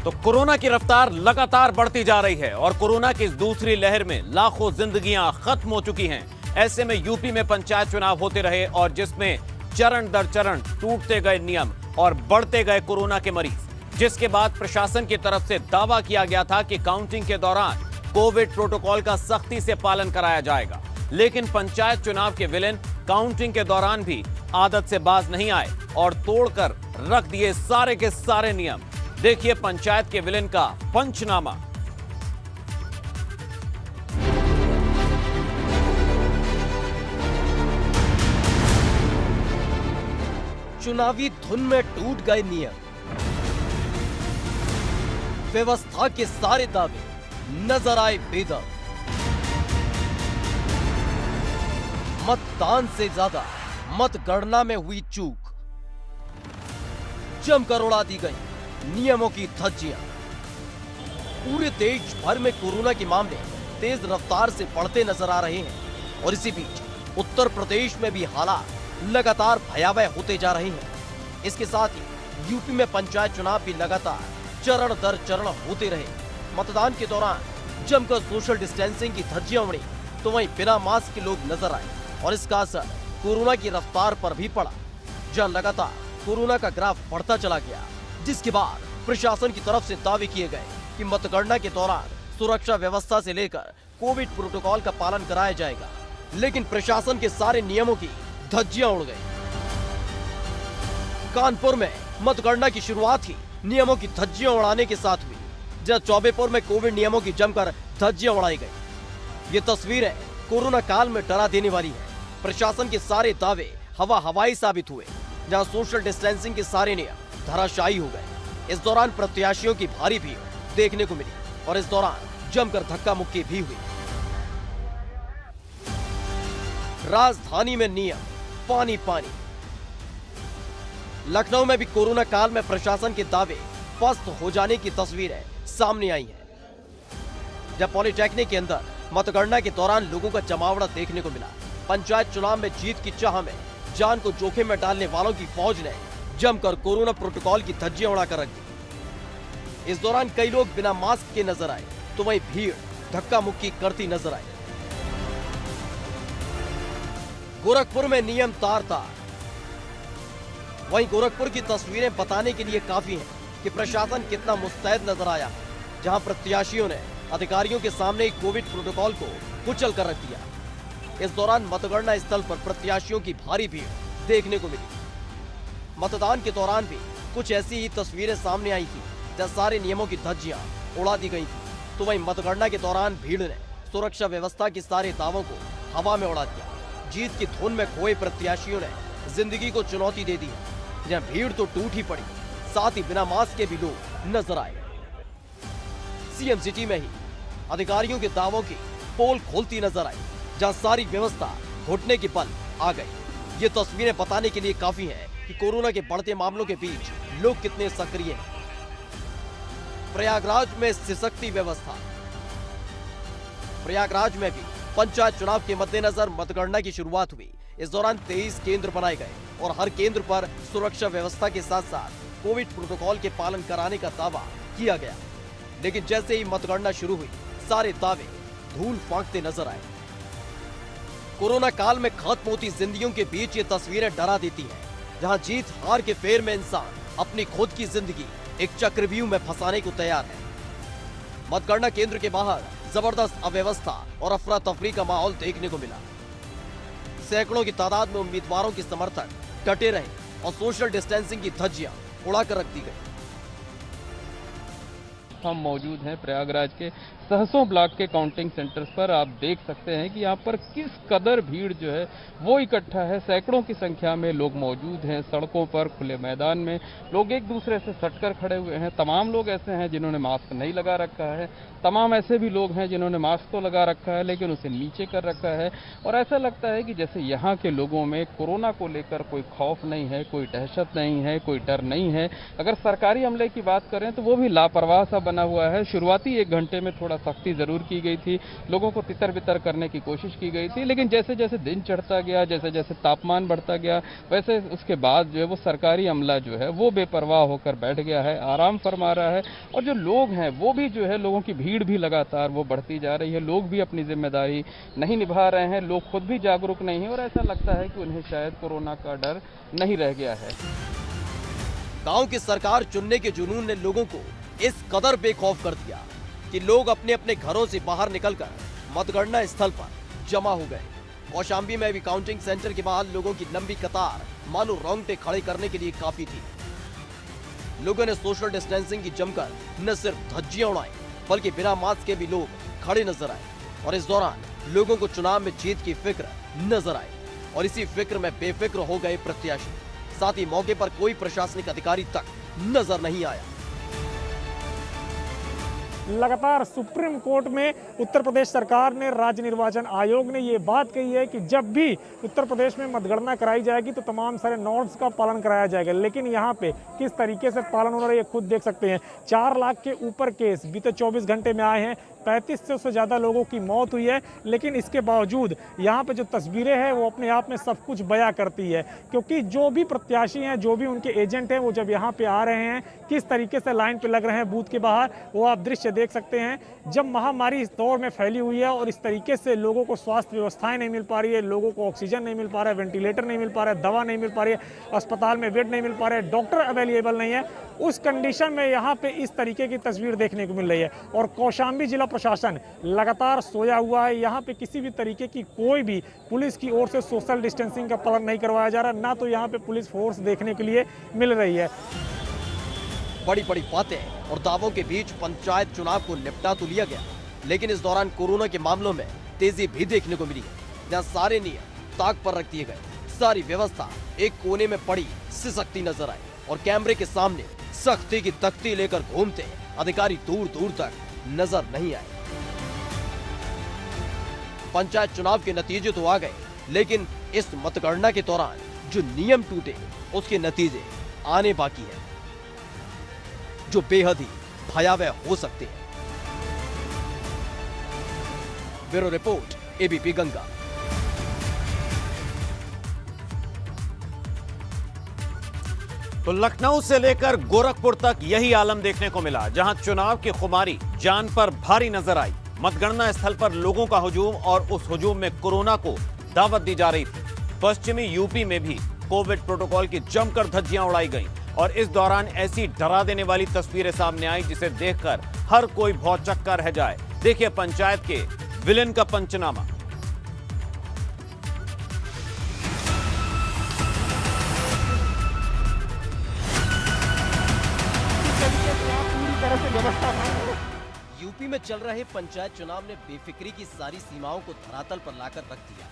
तो कोरोना की रफ्तार लगातार बढ़ती जा रही है और कोरोना की इस दूसरी लहर में लाखों जिंदगियां खत्म हो चुकी हैं। ऐसे में यूपी में पंचायत चुनाव होते रहे और जिसमें चरण दर चरण टूटते गए नियम और बढ़ते गए कोरोना के मरीज, जिसके बाद प्रशासन की तरफ से दावा किया गया था कि काउंटिंग के दौरान कोविड प्रोटोकॉल का सख्ती से पालन कराया जाएगा। लेकिन पंचायत चुनाव के विलेन काउंटिंग के दौरान भी आदत से बाज नहीं आए और तोड़कर रख दिए सारे के सारे नियम। देखिए पंचायत के विलेन का पंचनामा। चुनावी धुन में टूट गए नियम, व्यवस्था के सारे दावे नजर आए बेदम। मतदान से ज्यादा मतगणना में हुई चूक, जमकर उड़ा दी गई नियमों की धज्जियां। पूरे देश भर में कोरोना के मामले तेज रफ्तार से बढ़ते नजर आ रहे हैं और इसी बीच उत्तर प्रदेश में भी हालात लगातार भयावह होते जा रहे हैं। इसके साथ ही यूपी में पंचायत चुनाव भी लगातार चरण दर चरण होते रहे। मतदान के दौरान जमकर सोशल डिस्टेंसिंग की धज्जियां उड़ी तो वहीं बिना मास्क के लोग नजर आए और इसका असर कोरोना की रफ्तार पर भी पड़ा, जहां लगातार कोरोना का ग्राफ बढ़ता चला गया। जिसके बाद प्रशासन की तरफ से दावे किए गए कि मतगणना के दौरान सुरक्षा व्यवस्था से लेकर कोविड प्रोटोकॉल का पालन कराया जाएगा, लेकिन प्रशासन के सारे नियमों की धज्जियां उड़ गई। कानपुर में मतगणना की शुरुआत ही नियमों की धज्जियां उड़ाने के साथ हुई, जहां चौबेपुर में कोविड नियमों की जमकर धज्जियां उड़ाई गई। ये तस्वीरें कोरोना काल में डरा देने वाली है। प्रशासन के सारे दावे हवाई साबित हुए, जहां सोशल डिस्टेंसिंग के सारे नियम धराशायी हो गए। इस दौरान प्रत्याशियों की भारी भीड़ देखने को मिली और इस दौरान जमकर धक्का मुक्की भी हुई। राजधानी में नियम पानी पानी। लखनऊ में भी कोरोना काल में प्रशासन के दावे पस्त हो जाने की तस्वीरें सामने आई हैं, जब पॉलिटेक्निक के अंदर मतगणना के दौरान लोगों का जमावड़ा देखने को मिला। पंचायत चुनाव में जीत की चाह में जान को जोखिम में डालने वालों की फौज ने जमकर कोरोना प्रोटोकॉल की धज्जियां उड़ाकर रख दी। इस दौरान कई लोग बिना मास्क के नजर आए तो वहीं भीड़ धक्का मुक्की करती नजर आई। गोरखपुर में नियम तार तार। वहीं गोरखपुर की तस्वीरें बताने के लिए काफी हैं कि प्रशासन कितना मुस्तैद नजर आया, जहां प्रत्याशियों ने अधिकारियों के सामने कोविड प्रोटोकॉल को कुचल कर रख दिया। इस दौरान मतगणना स्थल पर प्रत्याशियों की भारी भीड़ देखने को मिली। मतदान के दौरान भी कुछ ऐसी ही तस्वीरें सामने आई थी, जहां सारे नियमों की धज्जियां उड़ा दी गई थी। तो वहीं मतगणना के दौरान भीड़ ने सुरक्षा व्यवस्था के सारे दावों को हवा में उड़ा दिया। जीत की धुन में खोए प्रत्याशियों ने जिंदगी को चुनौती दे दी, जहां भीड़ तो टूट ही पड़ी, साथ ही बिना मास्क के भी लोग नजर आए। सीएम सिटी में ही अधिकारियों के दावों की पोल खोलती नजर आई, जहां सारी व्यवस्था घुटने की पल आ गई। ये तस्वीरें बताने के लिए काफी हैं कि कोरोना के बढ़ते मामलों के बीच लोग कितने सक्रिय हैं। प्रयागराज में सशक्ति व्यवस्था। प्रयागराज में भी पंचायत चुनाव के मद्देनजर मतगणना की शुरुआत हुई। इस दौरान 23 केंद्र बनाए गए और हर केंद्र पर सुरक्षा व्यवस्था के साथ साथ कोविड प्रोटोकॉल के पालन कराने का दावा किया गया। लेकिन जैसे ही मतगणना शुरू हुई, सारे दावे धूल फांकते नजर आए। कोरोना काल में खत्म होती जिंदगियों के बीच ये तस्वीरें डरा देती हैं, जहां जीत हार के फेर में इंसान अपनी खुद की जिंदगी एक चक्रव्यूह में फंसाने को तैयार है। मतगणना केंद्र के बाहर जबरदस्त अव्यवस्था और अफरा तफरी का माहौल देखने को मिला। सैकड़ों की तादाद में उम्मीदवारों के समर्थक डटे रहे और सोशल डिस्टेंसिंग की धज्जियां उड़ाकर रख दी गई। हम मौजूद हैं प्रयागराज के सहसों ब्लॉक के काउंटिंग सेंटर्स पर। आप देख सकते हैं कि यहाँ पर किस कदर भीड़ जो है वो इकट्ठा है। सैकड़ों की संख्या में लोग मौजूद हैं। सड़कों पर, खुले मैदान में लोग एक दूसरे से सटकर खड़े हुए हैं। तमाम लोग ऐसे हैं जिन्होंने मास्क नहीं लगा रखा है, तमाम ऐसे भी लोग हैं जिन्होंने मास्क तो लगा रखा है लेकिन उसे नीचे कर रखा है। और ऐसा लगता है कि जैसे यहाँ के लोगों में कोरोना को लेकर कोई खौफ नहीं है, कोई दहशत नहीं है, कोई डर नहीं है। अगर सरकारी अमले की बात करें तो वो भी लापरवाह सा बना हुआ है। शुरुआती 1 घंटे में थोड़ा सख्ती ज़रूर की गई थी, लोगों को तितर बितर करने की कोशिश की गई थी, लेकिन जैसे जैसे दिन चढ़ता गया, जैसे जैसे तापमान बढ़ता गया, वैसे उसके बाद जो है वो सरकारी अमला जो है वो बेपरवाह होकर बैठ गया है, आराम फरमा रहा है। और जो लोग हैं वो भी जो है, लोगों की भीड़ भी लगातार वो बढ़ती जा रही है, लोग भी अपनी जिम्मेदारी नहीं निभा रहे हैं, लोग खुद भी जागरूक नहीं है और ऐसा लगता है कि उन्हें शायद कोरोना का डर नहीं रह गया है। गांव की सरकार चुनने के जुनून ने लोगों को इस कदर बेखौफ कर दिया कि लोग अपने अपने घरों से बाहर निकलकर मतगणना स्थल पर जमा हो गए। कौशाम्बी में भी काउंटिंग सेंटर के बाहर लोगों की लंबी कतार मानो रोंगटे खड़े करने के लिए काफी थी। लोगों ने सोशल डिस्टेंसिंग की जमकर न सिर्फ धज्जियां उड़ाई, बल्कि बिना मास्क के भी लोग खड़े नजर आए। और इस दौरान लोगों को चुनाव में जीत की फिक्र नजर आई और इसी फिक्र में बेफिक्र हो गए प्रत्याशी। साथ ही मौके पर कोई प्रशासनिक अधिकारी तक नजर नहीं आया। लगातार सुप्रीम कोर्ट में उत्तर प्रदेश सरकार ने, राज्य निर्वाचन आयोग ने ये बात कही है कि जब भी उत्तर प्रदेश में मतगणना कराई जाएगी तो तमाम सारे नॉर्म्स का पालन कराया जाएगा। लेकिन यहाँ पे किस तरीके से पालन हो रहा है ये खुद देख सकते हैं। 4 लाख के ऊपर केस बीते 24 घंटे में आए हैं, 3500 से ज़्यादा लोगों की मौत हुई है। लेकिन इसके बावजूद यहाँ पे जो तस्वीरें हैं वो अपने आप में सब कुछ बयां करती है, क्योंकि जो भी प्रत्याशी हैं, जो भी उनके एजेंट हैं, वो जब यहाँ पे आ रहे हैं, किस तरीके से लाइन पे लग रहे हैं बूथ के बाहर, वो आप दृश्य देख सकते हैं। जब महामारी इस दौर में फैली हुई है और इस तरीके से लोगों को स्वास्थ्य व्यवस्थाएं नहीं मिल पा रही है, लोगों को ऑक्सीजन नहीं मिल पा रहा है, वेंटिलेटर नहीं मिल पा रहा है, दवा नहीं मिल पा रही है, अस्पताल में बेड नहीं मिल पा रहे हैं, डॉक्टर अवेलेबल नहीं है, उस कंडीशन में यहाँ पे इस तरीके की तस्वीर देखने को मिल रही है। और कौशाम्बी जिला प्रशासन लगातार सोया हुआ है। यहाँ पे किसी भी तरीके की कोई भी पुलिस की ओर से सोशल डिस्टेंसिंग का पालन नहीं करवाया जा रहा, ना तो यहाँ पे पुलिस फोर्स देखने के लिए मिल रही है। बड़ी बड़ी बातें और दावों के बीच पंचायत चुनाव को निपटा तो लिया गया, लेकिन इस दौरान कोरोना के मामलों में तेजी भी देखने को मिली है। जहाँ सारे नियम ताक पर रख दिए गए, सारी व्यवस्था एक कोने में पड़ी सिसकती नजर आई और कैमरे के सामने सख्ती की तख्ती लेकर घूमते अधिकारी दूर दूर तक नजर नहीं आए। पंचायत चुनाव के नतीजे तो आ गए, लेकिन इस मतगणना के दौरान जो नियम टूटे उसके नतीजे आने बाकी है, जो बेहद ही भयावह हो सकते हैं। Bureau report, ABP Ganga. तो लखनऊ से लेकर गोरखपुर तक यही आलम देखने को मिला, जहां चुनाव की खुमारी जान पर भारी नजर आई। मतगणना स्थल पर लोगों का हुजूम और उस हुजूम में कोरोना को दावत दी जा रही थी। पश्चिमी यूपी में भी कोविड प्रोटोकॉल की जमकर धज्जियां उड़ाई गईं और इस दौरान ऐसी डरा देने वाली तस्वीरें सामने आई जिसे देखकर हर कोई भौचक्का रह जाए। देखिए पंचायत के विलेन का पंचनामा। यूपी में चल रहे पंचायत चुनाव ने बेफिक्री की सारी सीमाओं को धरातल पर लाकर रख दिया,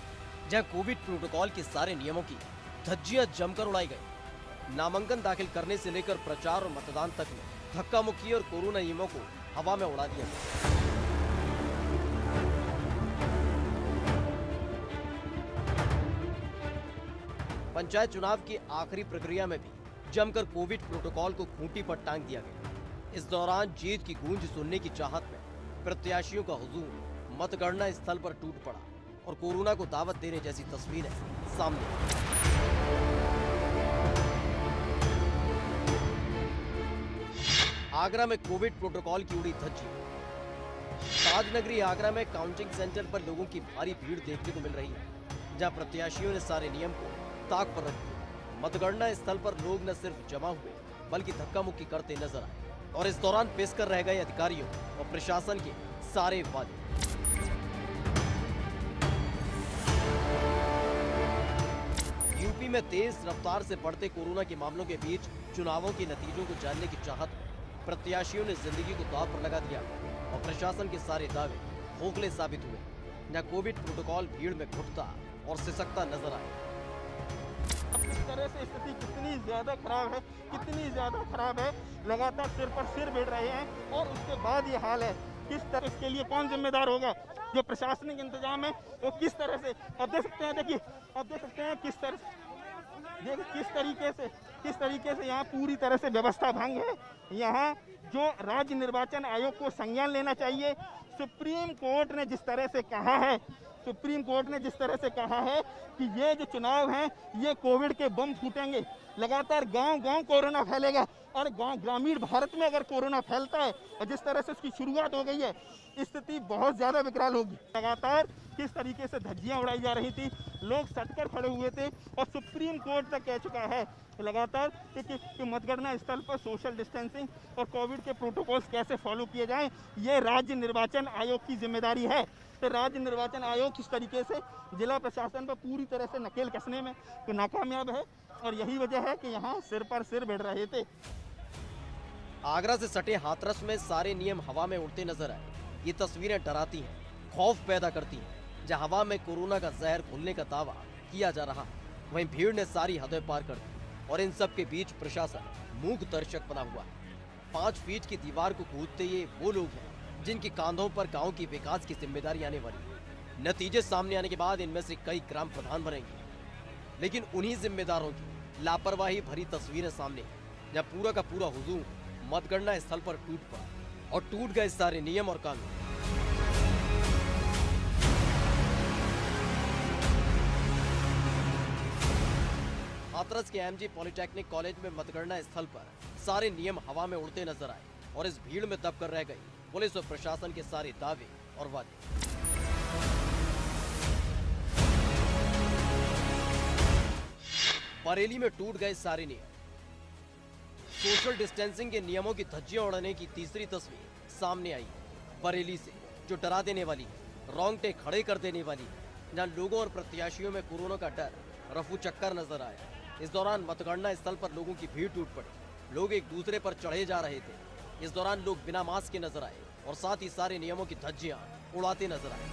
जहां कोविड प्रोटोकॉल के सारे नियमों की धज्जियां जमकर उड़ाई गई। नामांकन दाखिल करने से लेकर प्रचार और मतदान तक में धक्का मुक्की और कोरोना नियमों को हवा में उड़ा दिया गया। पंचायत चुनाव की आखिरी प्रक्रिया में भी जमकर कोविड प्रोटोकॉल को खूंटी पर टांग दिया गया। इस दौरान जीत की गूंज सुनने की चाहत में प्रत्याशियों का हुजूम मतगणना स्थल पर टूट पड़ा और कोरोना को दावत देने जैसी तस्वीरें सामने आई। आगरा में कोविड प्रोटोकॉल की उड़ी धज्जी। ताजनगरी आगरा में काउंटिंग सेंटर पर लोगों की भारी भीड़ देखने को मिल रही है, जहां प्रत्याशियों ने सारे नियम को ताक पर रख दिया। मतगणना स्थल पर लोग न सिर्फ जमा हुए बल्कि धक्का मुक्की करते नजर आए और इस दौरान पेश कर रह गए अधिकारियों और प्रशासन के सारे वादे। यूपी में तेज रफ्तार से बढ़ते कोरोना के मामलों के बीच चुनावों के नतीजों को जानने की चाहत में प्रत्याशियों ने जिंदगी को दांव पर लगा दिया और प्रशासन के सारे दावे खोखले साबित हुए। न कोविड प्रोटोकॉल भीड़ में घुटता और सिसकता नजर आया। इस तरह से स्थिति कितनी ज्यादा खराब है, लगातार सिर पर सिर बैठ रहे हैं और उसके बाद ये हाल है। किस तरह इसके लिए कौन जिम्मेदार होगा? जो प्रशासनिक इंतजाम है वो किस तरह से, अब देख सकते हैं, देखिए अब देख सकते हैं किस तरीके से किस तरीके से यहाँ पूरी तरह से व्यवस्था भंग है। यहाँ जो राज्य निर्वाचन आयोग को संज्ञान लेना चाहिए। सुप्रीम कोर्ट ने जिस तरह से कहा है, सुप्रीम कोर्ट ने जिस तरह से कहा है कि ये जो चुनाव हैं ये कोविड के बम फूटेंगे, लगातार गांव-गांव कोरोना फैलेगा और ग्रामीण भारत में अगर कोरोना फैलता है और जिस तरह से उसकी शुरुआत हो गई है, स्थिति बहुत ज़्यादा विकराल होगी। लगातार किस तरीके से धज्जियां उड़ाई जा रही थी, लोग सटकर खड़े हुए थे और सुप्रीम कोर्ट तक कह चुका है लगातार कि मतगणना स्थल पर सोशल डिस्टेंसिंग और कोविड के प्रोटोकॉल्स कैसे फॉलो किए जाएं, ये राज्य निर्वाचन आयोग की जिम्मेदारी है। तो राज्य निर्वाचन आयोग किस तरीके से जिला प्रशासन पर पूरी तरह से नकेल कसने में तो नाकामयाब है और यही वजह है कि यहाँ सिर पर सिर बढ़ रहे थे। आगरा से सटे हाथरस में सारे नियम हवा में उड़ते नजर आए। ये तस्वीरें डराती हैं, खौफ पैदा करती हैं। जहां हवा में कोरोना का जहर घुलने का दावा किया जा रहा है, वहीं भीड़ ने सारी हदें पार कर दी और इन सब के बीच प्रशासन मूक दर्शक बना हुआ है। 5 फीट की दीवार को कूदते ये वो लोग हैं जिनके कांधों पर गांव की विकास की जिम्मेदारी आने वाली है। नतीजे सामने आने के बाद इनमें से कई ग्राम प्रधान बनेंगे, लेकिन उन्हीं जिम्मेदारों की लापरवाही भरी तस्वीरें सामने हैं, जहाँ पूरा का पूरा हुजूम मतगणना स्थल पर टूट पड़ा और टूट गए सारे नियम और कानून। हाथरस के एमजी पॉलिटेक्निक कॉलेज में मतगणना स्थल पर सारे नियम हवा में उड़ते नजर आए और इस भीड़ में दबकर रह गई पुलिस और प्रशासन के सारे दावे और वादे। बरेली में टूट गए सारे नियम। सोशल डिस्टेंसिंग के नियमों की धज्जियां उड़ाने की तीसरी तस्वीर सामने आई है बरेली से, जो डरा देने वाली है, रोंगटे खड़े कर देने वाली है, जहां लोगों और प्रत्याशियों में कोरोना का डर रफू चक्कर नजर आया। इस दौरान मतगणना स्थल पर लोगों की भीड़ टूट पड़ी, लोग एक दूसरे पर चढ़े जा रहे थे। इस दौरान लोग बिना मास्क के नजर आए और साथ ही सारे नियमों की धज्जियां उड़ाते नजर आए।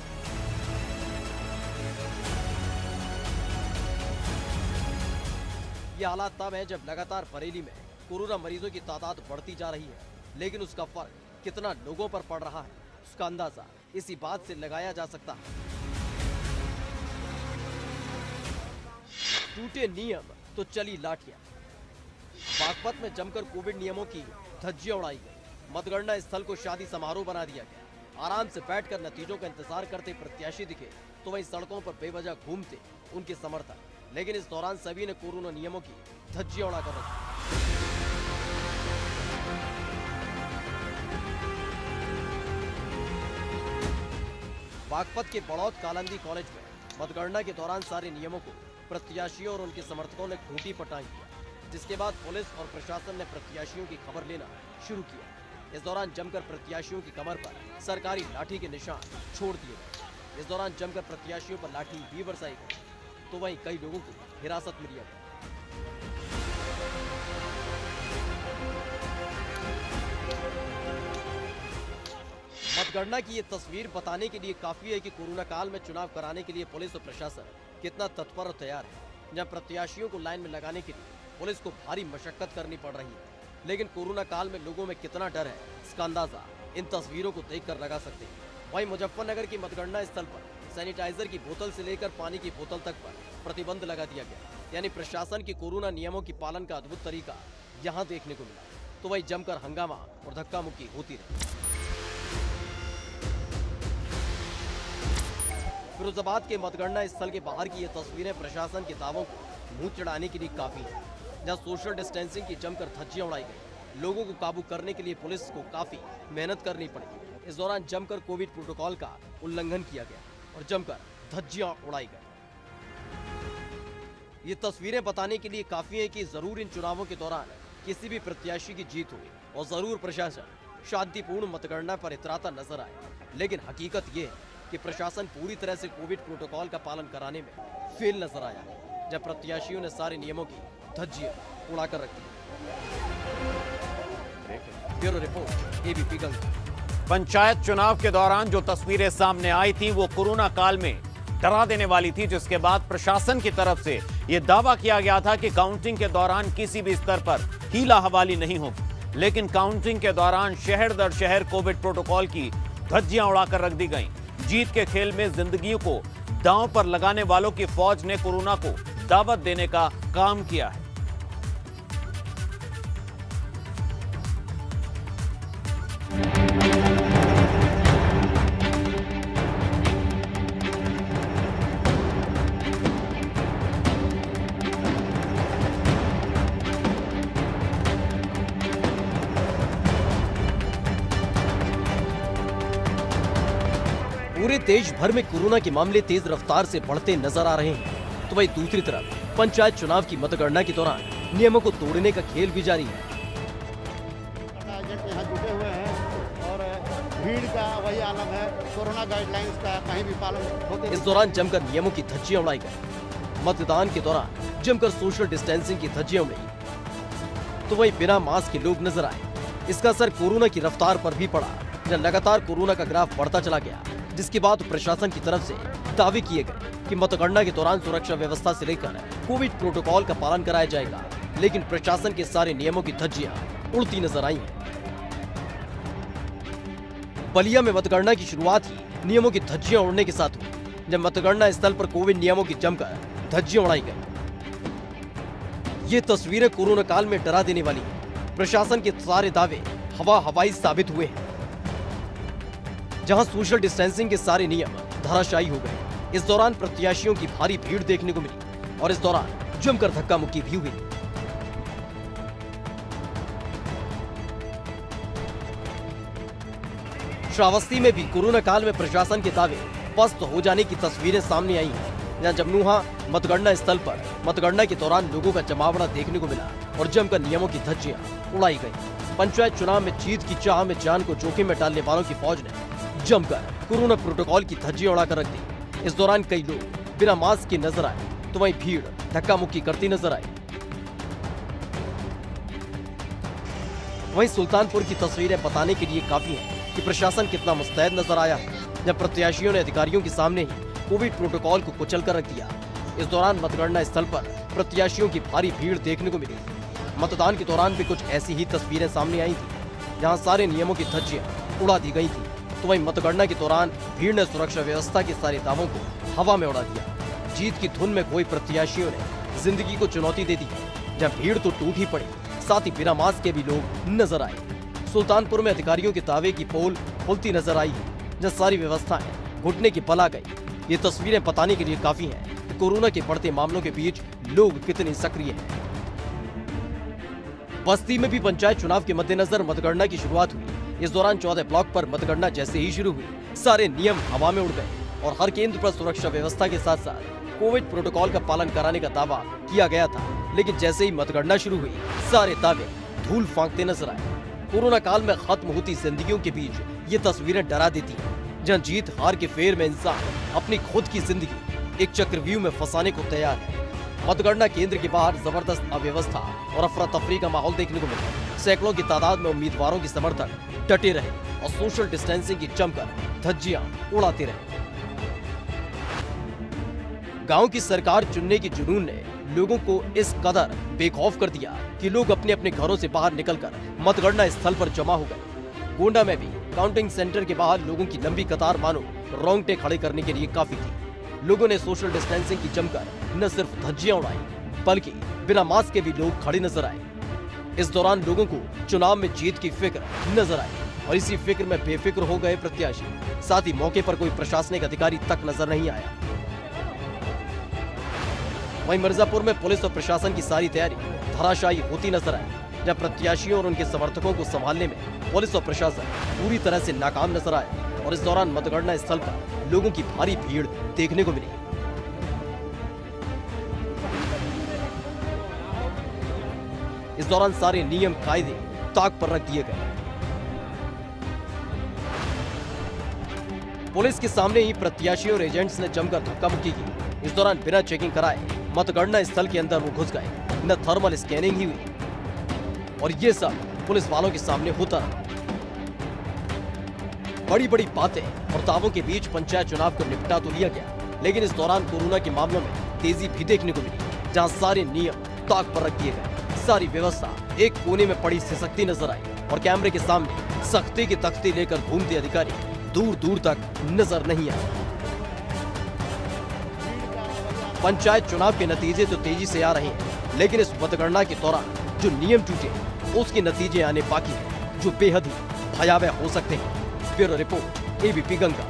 ये हालात तब है जब लगातार बरेली में कोरोना मरीजों की तादाद बढ़ती जा रही है, लेकिन उसका फर्क कितना लोगों पर पड़ रहा है, उसका अंदाजा इसी बात से लगाया जा सकता है। टूटे नियम तो चली लाठियां। बागपत में जमकर कोविड नियमों की धज्जियां उड़ाई गई। मतगणना स्थल को शादी समारोह बना दिया गया। आराम से बैठकर नतीजों का इंतजार करते प्रत्याशी दिखे तो वहीं सड़कों पर बेवजह घूमते उनके समर्थक, लेकिन इस दौरान सभी ने कोरोना नियमों की धज्जियां उड़ाकर रखी। बागपत के बड़ौद कालंदी कॉलेज में मतगणना के दौरान सारे नियमों को प्रत्याशियों और उनके समर्थकों ने खूंटी पर टांग दिया, जिसके बाद पुलिस और प्रशासन ने प्रत्याशियों की खबर लेना शुरू किया। इस दौरान जमकर प्रत्याशियों की कमर पर सरकारी लाठी के निशान छोड़ दिए गए। इस दौरान जमकर प्रत्याशियों पर लाठी भी बरसाई गई, तो वहीं कई लोगों को हिरासत में लिया गया। मतगणना की ये तस्वीर बताने के लिए काफी है कि कोरोना काल में चुनाव कराने के लिए पुलिस और प्रशासन कितना तत्पर और तैयार है। जहां प्रत्याशियों को लाइन में लगाने के लिए पुलिस को भारी मशक्कत करनी पड़ रही है, लेकिन कोरोना काल में लोगों में कितना डर है, इसका अंदाजा इन तस्वीरों को देखकर लगा सकते हैं। वहीं मुजफ्फरनगर की मतगणना स्थल पर सैनिटाइजर की बोतल से लेकर पानी की बोतल तक पर प्रतिबंध लगा दिया गया, यानी प्रशासन की कोरोना नियमों की पालन का अद्भुत तरीका यहाँ देखने को मिला। तो वहीं जमकर हंगामा और धक्का मुक्की होती रही। फिरोजाबाद के मतगणना स्थल के बाहर की ये तस्वीरें प्रशासन के दावों को मुंह चढ़ाने के लिए काफी है, जहां सोशल डिस्टेंसिंग की जमकर धज्जियां उड़ाई गई। लोगों को काबू करने के लिए पुलिस को काफी मेहनत करनी पड़ी। इस दौरान जमकर कोविड प्रोटोकॉल का उल्लंघन किया गया और जमकर धज्जियां उड़ाई गई। ये तस्वीरें बताने के लिए काफी है कि जरूर इन चुनावों के दौरान किसी भी प्रत्याशी की जीत हुई और जरूर प्रशासन शांतिपूर्ण मतगणना पर इतराता नजर आए, लेकिन हकीकत ये है कि प्रशासन पूरी तरह से कोविड प्रोटोकॉल का पालन कराने में फेल नजर आया है, जब प्रत्याशियों ने सारे नियमों की धज्जियां उड़ाकर रखी। Bureau report, ABP Ganga. Panchayat चुनाव के दौरान जो तस्वीरें सामने आई थी वो कोरोना काल में डरा देने वाली थी, जिसके बाद प्रशासन की तरफ से यह दावा किया गया था कि काउंटिंग के दौरान किसी भी स्तर पर हीला हवाली नहीं होगी, लेकिन काउंटिंग के दौरान शहर दर शहर कोविड प्रोटोकॉल की धज्जियां उड़ाकर रख दी गईं। जीत के खेल में जिंदगियों को दांव पर लगाने वालों की फौज ने कोरोना को दावत देने का काम किया है। पूरे देश भर में कोरोना के मामले तेज रफ्तार से बढ़ते नजर आ रहे हैं, तो वहीं दूसरी तरफ पंचायत चुनाव की मतगणना के दौरान नियमों को तोड़ने का खेल भी जारी है। एजेंट यहाँ जुटे हुए हैं और भीड़ का वही आलम है, कोरोना गाइडलाइंस का कहीं भी पालन होते। इस दौरान जमकर नियमों की धज्जियां उड़ाई गई। मतदान के दौरान जमकर सोशल डिस्टेंसिंग की धज्जियां उड़ी, तो वहीं बिना मास्क के लोग नजर आए। इसका असर कोरोना की रफ्तार पर भी पड़ा, जहां लगातार कोरोना का ग्राफ बढ़ता चला गया, जिसके बाद प्रशासन की तरफ से दावे किए गए कि मतगणना के दौरान सुरक्षा व्यवस्था से लेकर कोविड प्रोटोकॉल का पालन कराया जाएगा, लेकिन प्रशासन के सारे नियमों की धज्जियां उड़ती नजर आई हैं। बलिया में मतगणना की शुरुआत ही नियमों की धज्जियां उड़ने के साथ हुई, जब मतगणना स्थल पर कोविड नियमों की जमकर धज्जियां उड़ाई गई। ये तस्वीरें कोरोना काल में डरा देने वाली हैं। प्रशासन के सारे दावे हवाई साबित हुए हैं, जहां सोशल डिस्टेंसिंग के सारे नियम धराशायी हो गए। इस दौरान प्रत्याशियों की भारी भीड़ देखने को मिली और इस दौरान जमकर धक्का मुक्की भी हुई। श्रावस्ती में भी कोरोना काल में प्रशासन के दावे पस्त हो जाने की तस्वीरें सामने आई हैं, जहां जमनूहा मतगणना स्थल पर मतगणना के दौरान लोगों का जमावड़ा देखने को मिला और जमकर नियमों की धज्जियां उड़ाई गई। पंचायत चुनाव में जीत की चाह में जान को जोखिम में डालने वालों की फौज ने जमकर कोरोना प्रोटोकॉल की धज्जियां उड़ाकर रख दी। इस दौरान कई लोग बिना मास्क के नजर आए, तो वहीं भीड़ धक्का मुक्की करती नजर आई। वहीं सुल्तानपुर की तस्वीरें बताने के लिए काफी है कि प्रशासन कितना मुस्तैद नजर आया है, जब प्रत्याशियों ने अधिकारियों के सामने ही कोविड प्रोटोकॉल को कुचल कर रख दिया। इस दौरान मतगणना स्थल पर प्रत्याशियों की भारी भीड़ देखने को मिली। मतदान के दौरान भी कुछ ऐसी ही तस्वीरें सामने आई थी, जहां सारे नियमों की धज्जियां उड़ा दी गई थी, तो वहीं मतगणना के दौरान भीड़ ने सुरक्षा व्यवस्था के सारे दावों को हवा में उड़ा दिया। जीत की धुन में खोई प्रत्याशियों ने जिंदगी को चुनौती दे दी, जब भीड़ तो टूट ही पड़ी, साथ ही बिना मास्क के भी लोग नजर आए। सुल्तानपुर में अधिकारियों के दावे की पोल खुलती नजर आई है, जब सारी व्यवस्थाएं घुटने की पल आ गई। ये तस्वीरें बताने के लिए काफी हैं कि कोरोना के बढ़ते मामलों के बीच लोग कितने सक्रिय हैं। बस्ती में भी पंचायत चुनाव के मद्देनजर मतगणना की शुरुआत हुई। इस दौरान 14 ब्लॉक पर मतगणना जैसे ही शुरू हुई, सारे नियम हवा में उड़ गए और हर केंद्र पर सुरक्षा व्यवस्था के साथ साथ कोविड प्रोटोकॉल का पालन कराने का दावा किया गया था। लेकिन जैसे ही मतगणना शुरू हुई, सारे दावे धूल फांकते नजर आए। कोरोना काल में खत्म होती जिंदगियों के बीच ये तस्वीरें डरा देती हैं, जहां जीत हार के फेर में इंसान अपनी खुद की जिंदगी एक चक्रव्यूह में फंसाने को तैयार है। मतगणना केंद्र के बाहर जबरदस्त अव्यवस्था और अफरा तफरी का माहौल देखने को मिला। सैकड़ों की तादाद में उम्मीदवारों के समर्थक डटे रहे और सोशल डिस्टेंसिंग की जमकर धज्जियां उड़ाते रहे। गांव की सरकार चुनने की जुनून ने लोगों को इस कदर बेखौफ कर दिया कि लोग अपने अपने घरों से बाहर निकलकर मतगणना स्थल पर जमा हो गए। गोंडा में भी काउंटिंग सेंटर के बाहर लोगों की लंबी कतार मानो रोंगटे खड़े करने के लिए काफी थी। लोगों ने सोशल डिस्टेंसिंग की जमकर न सिर्फ धज्जियां उड़ाई, बल्कि बिना मास्क के भी लोग खड़े नजर आए। इस दौरान लोगों को चुनाव में जीत की फिक्र नजर आई और इसी फिक्र में बेफिक्र हो गए प्रत्याशी। साथ ही मौके पर कोई प्रशासनिक अधिकारी तक नजर नहीं आया। वहीं मिर्जापुर में पुलिस और प्रशासन की सारी तैयारी धराशायी होती नजर आई, जब प्रत्याशियों और उनके समर्थकों को संभालने में पुलिस और प्रशासन पूरी तरह से नाकाम नजर आए और इस दौरान मतगणना स्थल पर लोगों की भारी भीड़ देखने को मिली। इस दौरान सारे नियम कायदे ताक पर रख दिए गए। पुलिस के सामने ही प्रत्याशियों और एजेंट्स ने जमकर धक्का मुक्की की। इस दौरान बिना चेकिंग कराए मतगणना स्थल के अंदर वो घुस गए, न थर्मल स्कैनिंग ही हुई और ये सब पुलिस वालों के सामने होता रहा। बड़ी बड़ी बातें और दावों के बीच पंचायत चुनाव को निपटा तो लिया गया, लेकिन इस दौरान कोरोना के मामलों में तेजी भी देखने को मिली, जहां सारे नियम ताक पर रख दिए गए। सारी व्यवस्था एक कोने में पड़ी सिसकती नजर आई और कैमरे के सामने सख्ती की तख्ती लेकर घूमते अधिकारी दूर दूर तक नजर नहीं आए। पंचायत चुनाव के नतीजे तो तेजी से आ रहे हैं, लेकिन इस मतगणना के दौरान जो नियम टूटे उसके नतीजे आने बाकी हैं, जो बेहद ही भयावह हो सकते हैं। Bureau report, ABP Ganga.